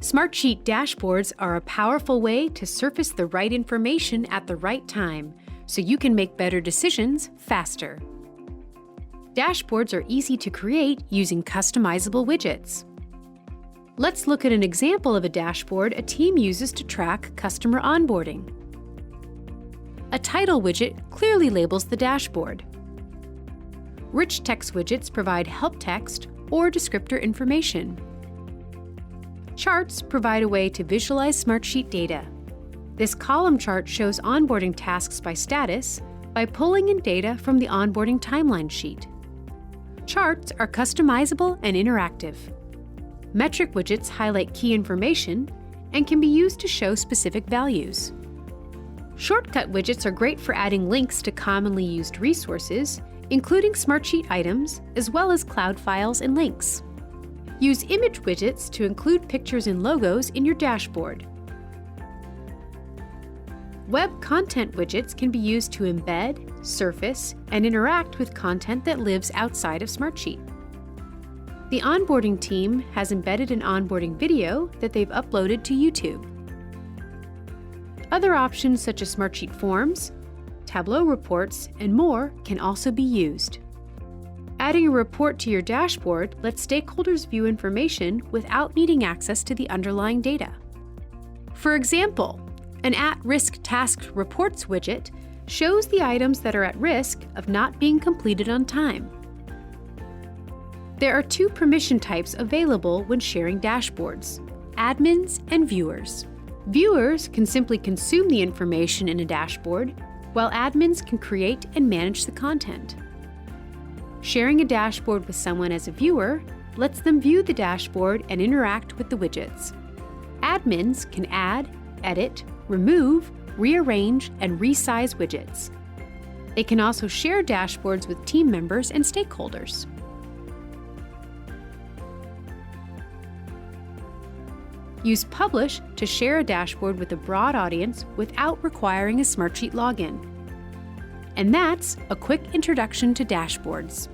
Smartsheet dashboards are a powerful way to surface the right information at the right time, so you can make better decisions faster. Dashboards are easy to create using customizable widgets. Let's look at an example of a dashboard a team uses to track customer onboarding. A title widget clearly labels the dashboard. Rich text widgets provide help text or descriptor information. Charts provide a way to visualize Smartsheet data. This column chart shows onboarding tasks by status by pulling in data from the onboarding timeline sheet. Charts are customizable and interactive. Metric widgets highlight key information and can be used to show specific values. Shortcut widgets are great for adding links to commonly used resources, including Smartsheet items, as well as cloud files and links. Use image widgets to include pictures and logos in your dashboard. Web content widgets can be used to embed, surface, and interact with content that lives outside of Smartsheet. The onboarding team has embedded an onboarding video that they've uploaded to YouTube. Other options such as Smartsheet forms, Tableau reports, and more can also be used. Adding a report to your dashboard lets stakeholders view information without needing access to the underlying data. For example, an at-risk task reports widget shows the items that are at risk of not being completed on time. There are two permission types available when sharing dashboards: admins and viewers. Viewers can simply consume the information in a dashboard, while admins can create and manage the content. Sharing a dashboard with someone as a viewer lets them view the dashboard and interact with the widgets. Admins can add, edit, remove, rearrange, and resize widgets. They can also share dashboards with team members and stakeholders. Use Publish to share a dashboard with a broad audience without requiring a Smartsheet login. And that's a quick introduction to dashboards.